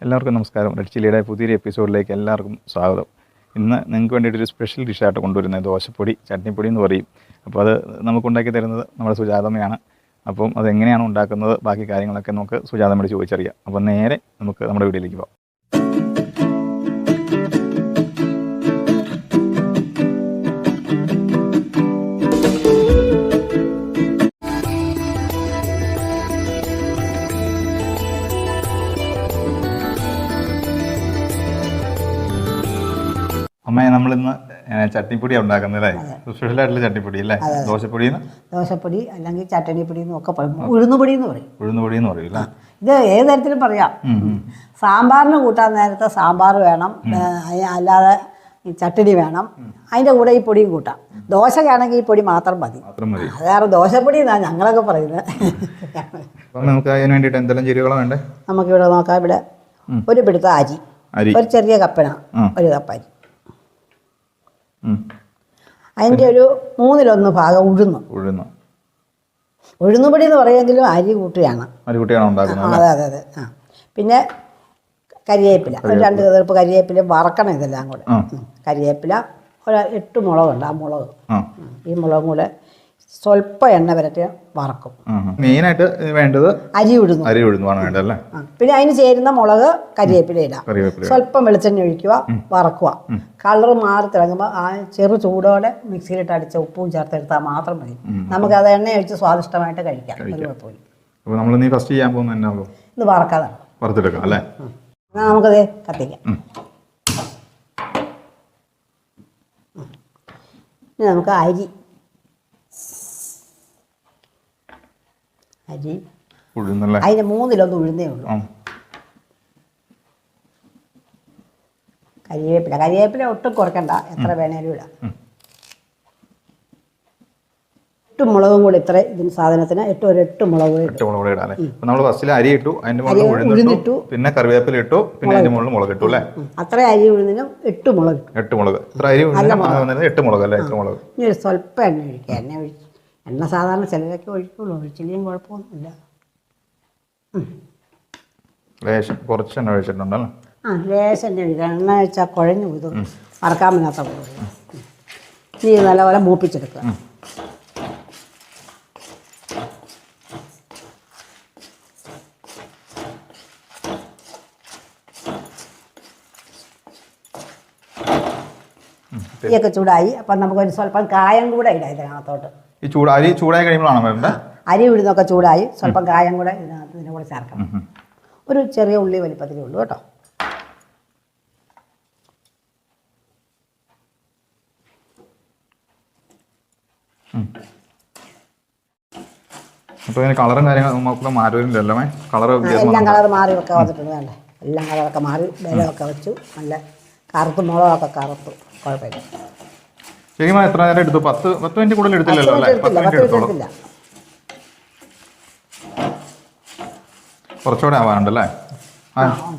എല്ലാവർക്കും നമസ്കാരം. റെഡ്ചില്ലിയുടെ പുതിയൊരു എപ്പിസോഡിലേക്ക് എല്ലാവർക്കും സ്വാഗതം. ഇന്ന് നിങ്ങൾക്ക് വേണ്ടിയിട്ടൊരു സ്പെഷ്യൽ ഡിഷായിട്ട് കൊണ്ടുവരുന്നത് ദോശപ്പൊടി, ചട്നിപ്പൊടി എന്ന് പറയും. അപ്പോൾ അത് നമുക്കുണ്ടാക്കി തരുന്നത് നമ്മുടെ സുജാതമ്മയാണ്. അപ്പം അതെങ്ങനെയാണ് ഉണ്ടാക്കുന്നത്, ബാക്കി കാര്യങ്ങളൊക്കെ നമുക്ക് സുജാതമ്മയോട് ചോദിച്ചറിയാം. അപ്പം നേരെ നമുക്ക് നമ്മുടെ വീഡിയോയിലേക്ക് പോകാം. അമ്മയെ നമ്മളിന്ന് ചട്നിപ്പൊടിയാണ് ഉണ്ടാക്കുന്നത് അല്ലേ? സ്പെഷ്യലായിട്ടുള്ള ചട്നിപ്പൊടി അല്ലേ? ദോശപ്പൊടി ഉഴുന്നുപൊടി എന്ന് പറയും അല്ലേ? ഇത് ഏത് തരത്തിലും പറയാം. സാമ്പാറിന് കൂട്ടാൻ നേരത്തെ സാമ്പാർ വേണം, അല്ലാതെ ചട്ടിണി വേണം, അതിൻ്റെ കൂടെ ഈ പൊടിയും കൂട്ടാം. ദോശക്കാണെങ്കിൽ ഈ പൊടി മാത്രം മതി. അതാണ് ദോശപ്പൊടി എന്നാണ് ഞങ്ങളൊക്കെ പറയുന്നത്. നമുക്ക് അതിന് വേണ്ടിയിട്ട് എന്തെല്ലാം ചേരുവകളാണ് വേണ്ടത്? നമുക്കിവിടെ നോക്കാം. ഇവിടെ ഒരു പിടുത്ത അരി, ഒരു ചെറിയ കപ്പന, ഒരു കപ്പ് അരി, അതിൻ്റെ ഒരു 1/3 ഭാഗം ഉഴുന്നുപൊടി എന്ന് പറയുമെങ്കിലും അരി കൂട്ടിയാണ് ഉണ്ടാക്കുന്നത്. അതെ അതെ അതെ. പിന്നെ കരിവേപ്പില, ഒരു 2 കതിർപ്പ് കരിവേപ്പില വറക്കണം. ഇതെല്ലാം കൂടെ കരിവേപ്പില, ഒരു 8 മുളകുണ്ട്. ആ മുളക്, ഈ മുളകും കൂടെ സ്വല്പം എണ്ണ വരട്ടി വറക്കും. മെയിനായിട്ട് വേണ്ടത് അരി ഉഴുന്നുമാണ് വേണ്ടല്ലേ? പിന്നെ അതിന് ചേരുന്ന മുളക്, കരിവേപ്പില ഇടാം. സ്വല്പം വെളിച്ചെണ്ണ ഒഴിക്കുക, വറക്കുക. കളർ മാറി തിളങ്ങുമ്പോൾ ആ ചെറു ചൂടോടെ മിക്സിയിലിട്ട് അടിച്ച ഉപ്പും ചേർത്തെടുത്താൽ മാത്രം മതി. നമുക്ക് അത് എണ്ണ ഒഴിച്ച് സ്വാദിഷ്ടമായിട്ട് കഴിക്കാം. ഒരു കുഴപ്പമില്ല. ഇത് വറക്കാതാണ്. നമുക്കത് കത്തിക്കാം. ഇനി നമുക്ക് അരി അതിന് 1/3 ഉഴുന്നേ ഉള്ളൂ. കരിവേപ്പില ഒട്ടും കുറയ്ക്കണ്ട, എത്ര വേണേലും ഇടാം. 8 മുളകും കൂടി ഇത്ര ഇതിന് സാധനത്തിന് 8 മുളക് കൂടി ഇടാം. അരി ഇട്ടു, ഉഴുന്നിട്ടു, പിന്നെ കറിവേപ്പില ഇട്ടു, പിന്നെ മുളക് ഇട്ടു അല്ലേ? അത്ര അരി ഉഴുന്നിനും 8 മുളക്. 8 മുളക്. 8 മുളക് അല്ലേ? 8 മുളക്. ഇനി ഒരു സ്വല്പം എണ്ണ ഒഴിക്കുക. എണ്ണ സാധാരണ ചിലരൊക്കെ ഒഴിക്കുള്ളൂ, ഒഴിച്ചില്ലെങ്കിൽ കുഴപ്പമൊന്നുമില്ല. കുറച്ച് എണ്ണ ഒഴിച്ചിട്ടുണ്ടല്ലോ. ലേശം എണ്ണ ഒഴിക്കുക. എണ്ണ ഒഴിച്ചാൽ കുഴഞ്ഞു ഇത് വറക്കാൻ പറ്റാത്ത പോലെ. ഇനി നല്ലപോലെ മൂപ്പിച്ചെടുക്കുക. തീയൊക്കെ ചൂടായി. അപ്പം നമുക്കൊരു സ്വല്പം കായം കൂടെ ഇടാം ഇതിനകത്തോട്ട്. അരി ചൂടായി കഴിയുമ്പോഴാണ് വേണ്ടത്. അരി ഉഴുന്നൊക്കെ ചൂടായി, സ്വല്പം കായം കൂടെ ഇതിനെ കൂടെ ചേർക്കണം. ഒരു ചെറിയ ഉള്ളി വലിപ്പത്തിലേ ഉള്ളൂ കേട്ടോ. കളറും കാര്യങ്ങളൊക്കെ മാറില്ലല്ലോ? എല്ലാം കളർ മാറി ഒക്കെ വന്നിട്ടുണ്ട്. വേണ്ട, എല്ലാം കളറൊക്കെ മാറി, വിലമൊക്കെ വെച്ചു. നല്ല കറുത്ത് മുളകൊക്കെ കറുത്തു. കുഴപ്പമില്ല. ശരിക്കും എത്ര നേരം എടുത്തു? 10 മിനിറ്റ് കൂടുതൽ എടുത്തില്ലല്ലോ അല്ലേ? 10 മിനിറ്റ് എടുത്തില്ല. കുറച്ചുകൂടെ ആവാനുണ്ടല്ലേ?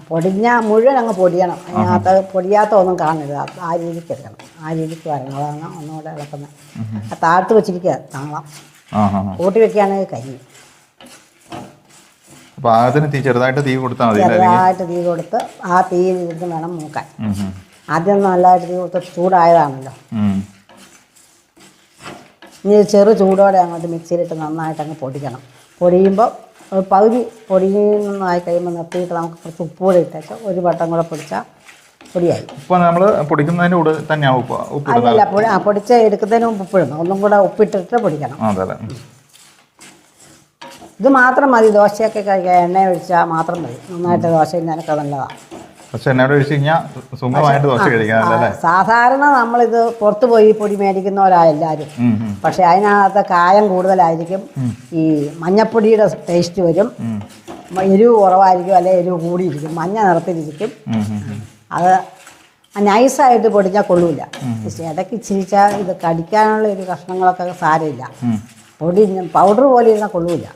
പൊടിഞ്ഞ മുഴുവൻ അങ്ങ് പൊടിയണം. അതിനകത്ത് പൊടിയാത്ത ഒന്നും കാണരുത്. ആ രീതിക്ക് എടുക്കണം. ആ രീതിക്ക് വരണം. അതാണ് ഒന്നുകൂടെ ഇളക്കുന്നത്. താഴ്ത്ത് വെച്ചിരിക്കുക താങ്ങാം. കൂട്ടി വെക്കുകയാണെങ്കിൽ കരിയും. ചെറുതായിട്ട് തീ കൊടുത്താൽ മതി. ചെറുതായിട്ട് തീ കൊടുത്ത് ആ തീയിൽ ഇരുന്ന് വേണം മൂക്കാൻ. ആദ്യം നല്ലതായിട്ട് തീ കൊടുത്ത് ചൂടായതാണല്ലോ. ഇനി ചെറു ചൂടോടെ അങ്ങോട്ട് മിക്സിയിലിട്ട് നന്നായിട്ട് അങ്ങ് പൊടിക്കണം. പൊടിയുമ്പോൾ പകുതി പൊടിയുന്നതായി കഴിയുമ്പോൾ നിർത്തിയിട്ട് നമുക്ക് കുറച്ച് ഉപ്പ് കൂടെ ഇട്ടേച്ച് ഒരു വട്ടം കൂടെ പൊടിച്ചാൽ പൊടിയായി. അല്ലല്ല, പൊടിച്ച് എടുക്കുന്നതിന് മുമ്പ് ഉപ്പിടണം. ഒന്നും കൂടെ ഉപ്പിട്ടിട്ട് പൊടിക്കണം. ഇത് മാത്രം മതി. ദോശയൊക്കെ കഴിക്കാൻ എണ്ണ ഒഴിച്ചാൽ മാത്രം മതി. നന്നായിട്ട് ദോശ ഇന്നൊക്കെ നല്ലതാണ്. സാധാരണ നമ്മളിത് പുറത്തു പോയി പൊടി മേടിക്കുന്നവരാ എല്ലാവരും. പക്ഷെ അതിനകത്ത് കായം കൂടുതലായിരിക്കും. ഈ മഞ്ഞപ്പൊടിയുടെ ടേസ്റ്റ് വരും. എരിവ് കുറവായിരിക്കും, അല്ലെങ്കിൽ എരിവ് കൂടിയിരിക്കും, മഞ്ഞ നിറത്തിലിരിക്കും. അത് നൈസായിട്ട് പൊടിഞ്ഞാൽ കൊള്ളൂല. ഇടയ്ക്ക് ഇച്ചിരിച്ചാൽ ഇത് കടിക്കാനുള്ള ഒരു കഷ്ണങ്ങളൊക്കെ സാരമില്ല. പൊടി പൗഡർ പോലെ ഇരുന്നാൽ കൊള്ളൂല.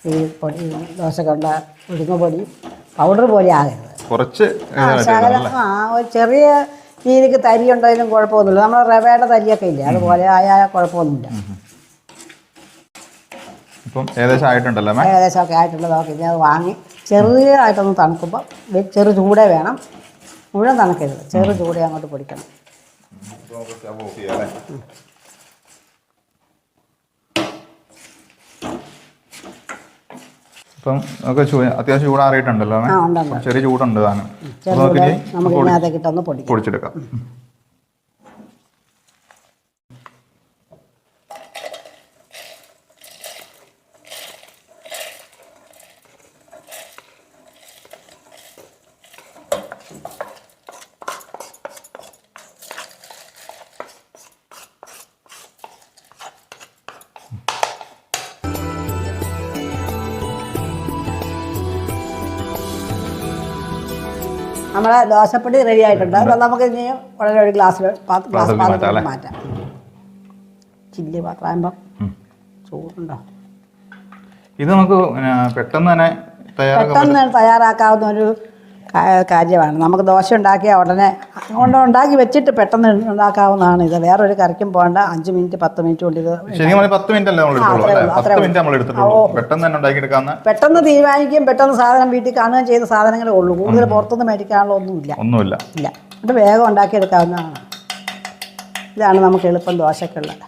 ഈ പൊടി ദോശക്കൊണ്ട ഉഴുന്നുപൊടി പൗഡർ പോലെ ആകരുത്. കുറച്ച് ഒരു ചെറിയ രീതിക്ക് തരി ഉണ്ടെങ്കിലും കുഴപ്പമൊന്നുമില്ല. നമ്മൾ റവയുടെ തരിയൊക്കെ ഇല്ലേ, അതുപോലെ ആയാൽ കുഴപ്പമൊന്നുമില്ല. ഏകദേശം ആയിട്ടുണ്ടല്ലോ? ഏകദേശമൊക്കെ ആയിട്ടുള്ളത്. നോക്കി ഇനി അത് വാങ്ങി ചെറിയതായിട്ടൊന്ന് തണുക്കുമ്പോൾ ചെറു ചൂടേ വേണം, മുഴുവൻ തണുക്കരുത്, ചെറു ചൂടേ അങ്ങോട്ട് പൊടിക്കണം. ഇപ്പം നമുക്ക് അത്യാവശ്യം ചൂടാറിയിട്ടുണ്ടല്ലോ, ചെറിയ ചൂടുണ്ട് താനും. നമുക്ക് ഇതിനകത്തേക്ക് ഇട്ടൊന്ന് പൊടിച്ചെടുക്കാം. നമ്മളെ ദോശപ്പൊടി റെഡി ആയിട്ടുണ്ട്. അത് നമുക്ക് ഇനി വളരെ ഒരു ഗ്ലാസ് മാറ്റാം. ചില്ലി പാത്രമാകുമ്പം ചൂടുണ്ടോ. ഇത് നമുക്ക് പെട്ടെന്ന് തയ്യാറാക്കാവുന്ന ഒരു കാര്യമാണ്. നമുക്ക് ദോശ ഉണ്ടാക്കിയാൽ ഉടനെ ഉണ്ടാക്കി വെച്ചിട്ട് പെട്ടെന്ന് ഉണ്ടാക്കാവുന്നതാണ്. ഇത് വേറൊരു കറിക്കും പോകേണ്ട. 5 മിനിറ്റ് 10 മിനിറ്റ് കൊണ്ട് ഇത് പെട്ടെന്ന് തീരുമാനിക്കുകയും പെട്ടെന്ന് സാധനം വീട്ടിൽ കാണുകയും ചെയ്ത സാധനങ്ങളേ ഉള്ളൂ. കൂടുതൽ പുറത്തുനിന്ന് മേടിക്കാനുള്ള ഒന്നുമില്ല. അത് വേഗം ഉണ്ടാക്കിയെടുക്കാവുന്നതാണ്. ഇതാണ് നമുക്ക് എളുപ്പം ദോശക്കുള്ളത്.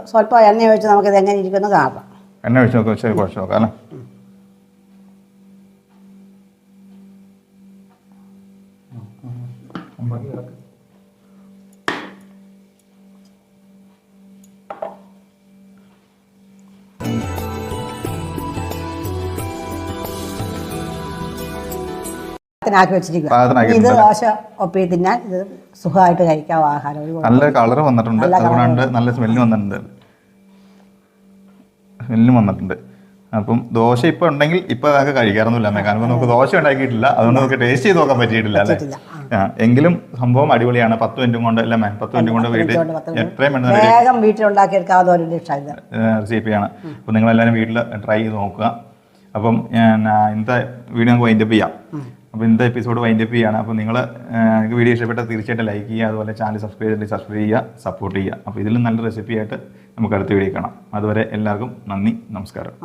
സ്വല്പം എണ്ണ ഒഴിച്ച് നമുക്കിത് എങ്ങനെ ഇരിക്കുന്നു കാണാം. എണ്ണ ഒഴിച്ച് നോക്കാം, ശരി, കുറച്ച് നോക്കാം അല്ലേ. ആക്കി വെച്ചിരിക്കുക. ഇത് ദോശ ഒപ്പി തിന്നാൻ ഇത് സുഖമായിട്ട് കഴിക്കാം. ആഹാരം നല്ല കളർ വന്നിട്ടുണ്ട്, അതുകൊണ്ട് നല്ല സ്മെല്ലും വന്നിട്ടുണ്ട്. അപ്പം ദോശ ഇപ്പൊ ഉണ്ടെങ്കിൽ ഇപ്പൊ അതൊക്കെ കഴിക്കാറൊന്നുമില്ല, കാരണം നമുക്ക് ദോശ ഉണ്ടാക്കിയിട്ടില്ല, അതുകൊണ്ട് നമുക്ക് ടേസ്റ്റ് ചെയ്ത് നോക്കാൻ പറ്റിയിട്ടില്ല അല്ലേ. എങ്കിലും സംഭവം അടിപൊളിയാണ്. 10 മിനിറ്റും കൊണ്ട് അല്ല 10 മിനിറ്റും കൊണ്ട് വീട്ടിൽ എത്രയും റെസിപ്പിയാണ്. അപ്പൊ നിങ്ങളെല്ലാവരും വീട്ടിൽ ട്രൈ ചെയ്ത് നോക്കുക. അപ്പം ഞാൻ ഇന്നത്തെ വീഡിയോ നമുക്ക് വൈൻഡപ്പ് ചെയ്യാം. അപ്പോൾ ഇന്നത്തെ എപ്പിസോഡ് വൈൻഡപ്പ് ചെയ്യുകയാണ്. അപ്പോൾ നിങ്ങൾക്ക് വീഡിയോ ഇഷ്ടപ്പെട്ടാൽ തീർച്ചയായിട്ടും ലൈക്ക് ചെയ്യുക, അതുപോലെ ചാനൽ സബ്സ്ക്രൈബ് ചെയ്യുക, സപ്പോർട്ട് ചെയ്യുക. അപ്പോൾ ഇതിലും നല്ല റെസിപ്പി ആയിട്ട് നമുക്ക് അടുത്ത വീഡിയോ കാണാം. അതുവരെ എല്ലാവർക്കും നന്ദി, നമസ്കാരം.